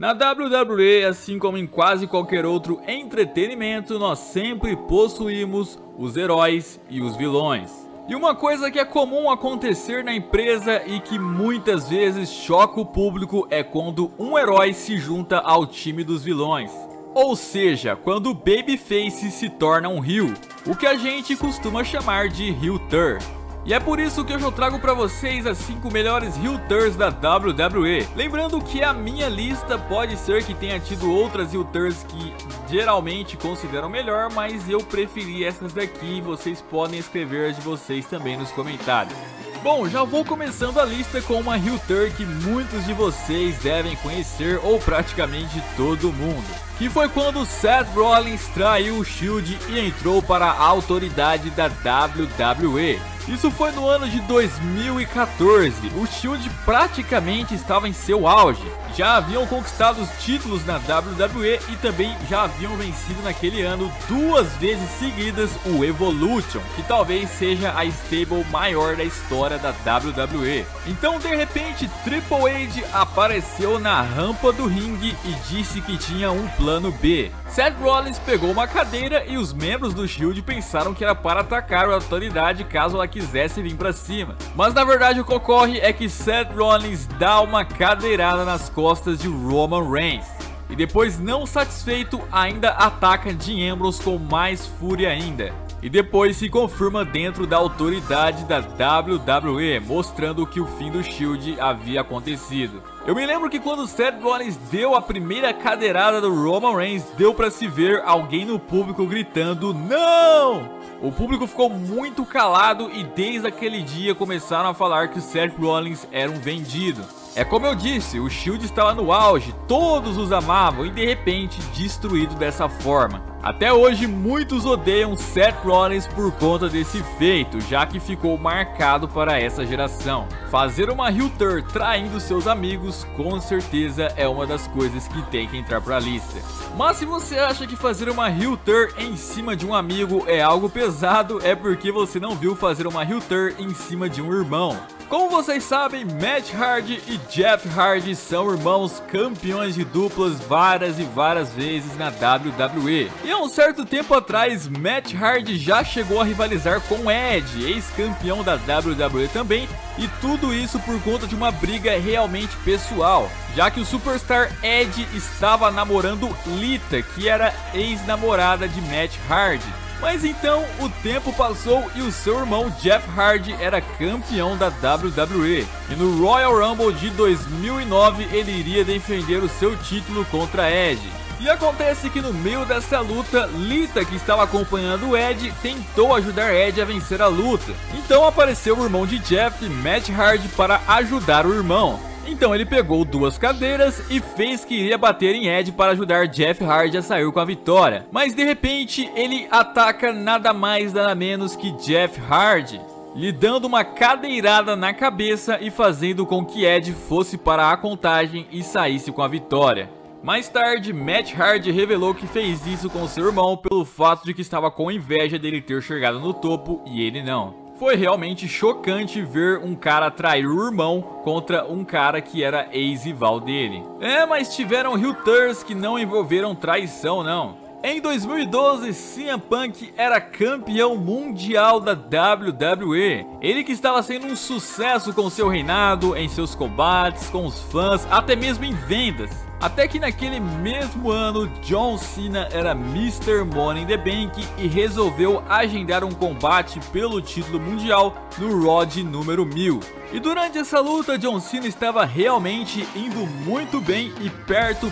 Na WWE, assim como em quase qualquer outro entretenimento, nós sempre possuímos os heróis e os vilões. E uma coisa que é comum acontecer na empresa e que muitas vezes choca o público é quando um herói se junta ao time dos vilões. Ou seja, quando o Babyface se torna um heel, o que a gente costuma chamar de heel turn. E é por isso que hoje eu trago pra vocês as 5 melhores heel turns da WWE. Lembrando que a minha lista pode ser que tenha tido outras heel turns que geralmente consideram melhor, mas eu preferi essas daqui e vocês podem escrever as de vocês também nos comentários. Bom, já vou começando a lista com uma heel turn que muitos de vocês devem conhecer, ou praticamente todo mundo. Que foi quando Seth Rollins traiu o Shield e entrou para a autoridade da WWE. Isso foi no ano de 2014, o Shield praticamente estava em seu auge. Já haviam conquistado os títulos na WWE e também já haviam vencido naquele ano 2 vezes seguidas o Evolution, que talvez seja a stable maior da história da WWE. Então de repente Triple H apareceu na rampa do ringue e disse que tinha um plano B. Seth Rollins pegou uma cadeira e os membros do Shield pensaram que era para atacar a autoridade caso ela quisesse vir pra cima. Mas na verdade o que ocorre é que Seth Rollins dá uma cadeirada nas costas de Roman Reigns. E depois, não satisfeito, ainda ataca Dean Ambrose com mais fúria ainda. E depois se confirma dentro da autoridade da WWE, mostrando que o fim do Shield havia acontecido. Eu me lembro que quando Seth Rollins deu a primeira cadeirada do Roman Reigns, deu pra se ver alguém no público gritando "não!". O público ficou muito calado e desde aquele dia começaram a falar que o Seth Rollins era um vendido. É como eu disse, o Shield estava no auge, todos os amavam e de repente destruído dessa forma. Até hoje muitos odeiam Seth Rollins por conta desse feito, já que ficou marcado para essa geração. Fazer uma heel turn traindo seus amigos com certeza é uma das coisas que tem que entrar para a lista. Mas se você acha que fazer uma heel turn em cima de um amigo é algo pesado, é porque você não viu fazer uma heel turn em cima de um irmão. Como vocês sabem, Matt Hardy e Jeff Hardy são irmãos campeões de duplas várias e várias vezes na WWE. E há um certo tempo atrás, Matt Hardy já chegou a rivalizar com Edge, ex-campeão da WWE também, e tudo isso por conta de uma briga realmente pessoal, já que o superstar Edge estava namorando Lita, que era ex-namorada de Matt Hardy. Mas então o tempo passou e o seu irmão Jeff Hardy era campeão da WWE. E no Royal Rumble de 2009 ele iria defender o seu título contra Edge. E acontece que no meio dessa luta, Lita, que estava acompanhando o Edge, tentou ajudar Edge a vencer a luta. Então apareceu o irmão de Jeff, Matt Hardy, para ajudar o irmão. Então ele pegou 2 cadeiras e fez que iria bater em Edge para ajudar Jeff Hardy a sair com a vitória. Mas de repente ele ataca nada mais nada menos que Jeff Hardy, lhe dando uma cadeirada na cabeça e fazendo com que Edge fosse para a contagem e saísse com a vitória. Mais tarde, Matt Hardy revelou que fez isso com seu irmão pelo fato de que estava com inveja dele ter chegado no topo e ele não. Foi realmente chocante ver um cara trair o irmão contra um cara que era ex-rival dele. Mas tiveram heel turns que não envolveram traição não. Em 2012, CM Punk era campeão mundial da WWE. Ele que estava sendo um sucesso com seu reinado, em seus combates, com os fãs, até mesmo em vendas. Até que naquele mesmo ano, John Cena era Mr. Money in the Bank e resolveu agendar um combate pelo título mundial no Raw de número 1000. E durante essa luta, John Cena estava realmente indo muito bem e perto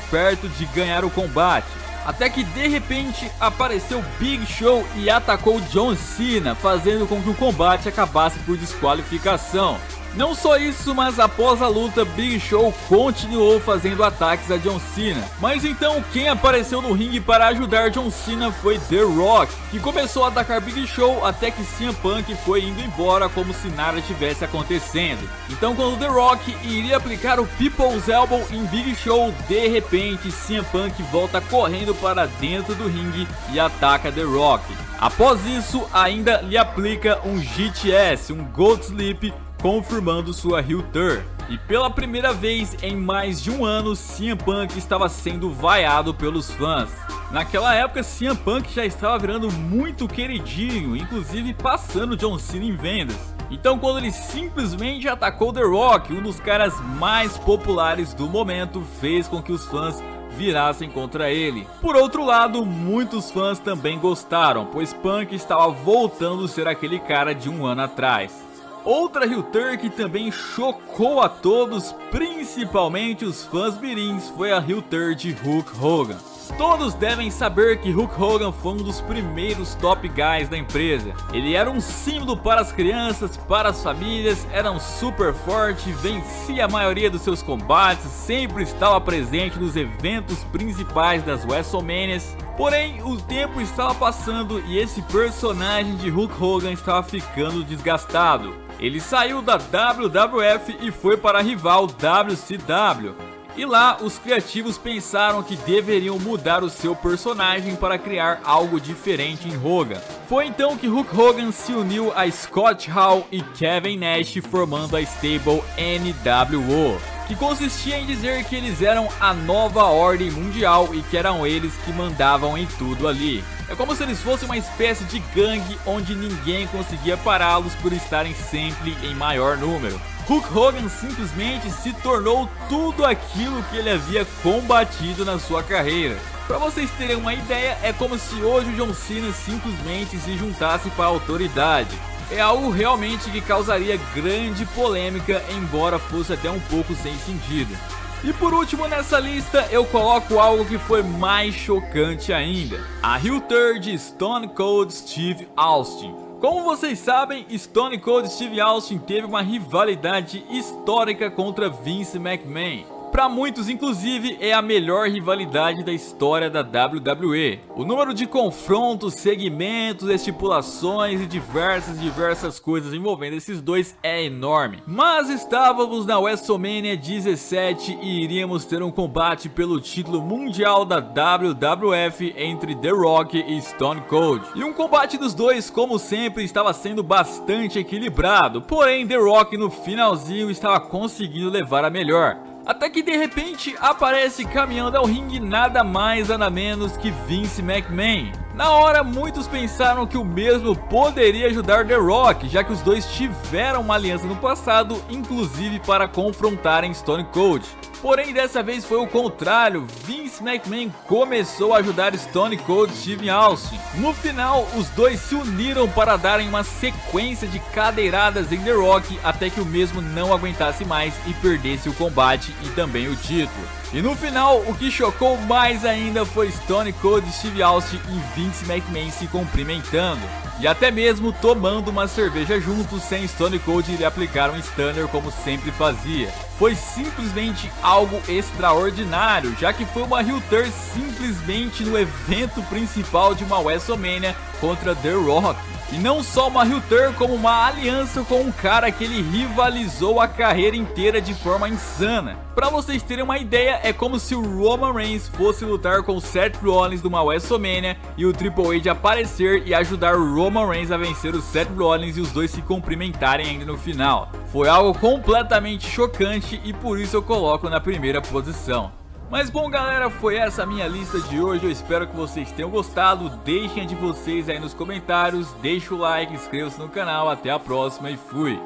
de ganhar o combate. Até que de repente apareceu Big Show e atacou John Cena, fazendo com que o combate acabasse por desqualificação. Não só isso, mas após a luta, Big Show continuou fazendo ataques a John Cena. Mas então quem apareceu no ringue para ajudar John Cena foi The Rock, que começou a atacar Big Show até que CM Punk foi indo embora como se nada tivesse acontecendo. Então quando The Rock iria aplicar o People's Elbow em Big Show, de repente CM Punk volta correndo para dentro do ringue e ataca The Rock. Após isso, ainda lhe aplica um GTS, um Goat Sleep, confirmando sua heel turn. E pela primeira vez em mais de um ano, CM Punk estava sendo vaiado pelos fãs. Naquela época, CM Punk já estava virando muito queridinho, inclusive passando John Cena em vendas. Então quando ele simplesmente atacou The Rock, um dos caras mais populares do momento, fez com que os fãs virassem contra ele. Por outro lado, muitos fãs também gostaram, pois Punk estava voltando a ser aquele cara de um ano atrás. Outra heel turn que também chocou a todos, principalmente os fãs mirins, foi a heel turn de Hulk Hogan. Todos devem saber que Hulk Hogan foi um dos primeiros top guys da empresa. Ele era um símbolo para as crianças, para as famílias, era um super forte, vencia a maioria dos seus combates, sempre estava presente nos eventos principais das WrestleManias. Porém, o tempo estava passando e esse personagem de Hulk Hogan estava ficando desgastado. Ele saiu da WWF e foi para a rival WCW. E lá, os criativos pensaram que deveriam mudar o seu personagem para criar algo diferente em Hogan. Foi então que Hulk Hogan se uniu a Scott Hall e Kevin Nash, formando a stable NWO, que consistia em dizer que eles eram a nova ordem mundial e que eram eles que mandavam em tudo ali. É como se eles fossem uma espécie de gangue onde ninguém conseguia pará-los por estarem sempre em maior número. Hulk Hogan simplesmente se tornou tudo aquilo que ele havia combatido na sua carreira. Para vocês terem uma ideia, é como se hoje o John Cena simplesmente se juntasse para a autoridade. É algo realmente que causaria grande polêmica, embora fosse até um pouco sem sentido. E por último nessa lista eu coloco algo que foi mais chocante ainda: a heel turn de Stone Cold Steve Austin. Como vocês sabem, Stone Cold Steve Austin teve uma rivalidade histórica contra Vince McMahon. Para muitos, inclusive, é a melhor rivalidade da história da WWE. O número de confrontos, segmentos, estipulações e diversas coisas envolvendo esses dois é enorme. Mas estávamos na WrestleMania 17 e iríamos ter um combate pelo título mundial da WWF entre The Rock e Stone Cold. E um combate dos dois, como sempre, estava sendo bastante equilibrado, porém The Rock no finalzinho estava conseguindo levar a melhor. Até que de repente aparece caminhando ao ringue nada mais nada menos que Vince McMahon. Na hora muitos pensaram que o mesmo poderia ajudar The Rock, já que os dois tiveram uma aliança no passado, inclusive para confrontarem Stone Cold. Porém dessa vez foi o contrário, Vince McMahon começou a ajudar Stone Cold Steve Austin. No final os dois se uniram para darem uma sequência de cadeiradas em The Rock até que o mesmo não aguentasse mais e perdesse o combate e também o título. E no final o que chocou mais ainda foi Stone Cold Steve Austin e Vince McMahon se cumprimentando. E até mesmo tomando uma cerveja juntos sem Stone Cold lhe aplicar um stunner como sempre fazia. Foi simplesmente algo extraordinário, já que foi uma heel turn simplesmente no evento principal de uma WrestleMania contra The Rock. E não só uma heel turn, como uma aliança com um cara que ele rivalizou a carreira inteira de forma insana. Pra vocês terem uma ideia, é como se o Roman Reigns fosse lutar com o Seth Rollins numa WrestleMania e o Triple H aparecer e ajudar o Roman Reigns a vencer o Seth Rollins e os dois se cumprimentarem ainda no final. Foi algo completamente chocante e por isso eu coloco na primeira posição. Mas bom galera, foi essa a minha lista de hoje, eu espero que vocês tenham gostado, deixem a de vocês aí nos comentários, deixa o like, inscreva-se no canal, até a próxima e fui!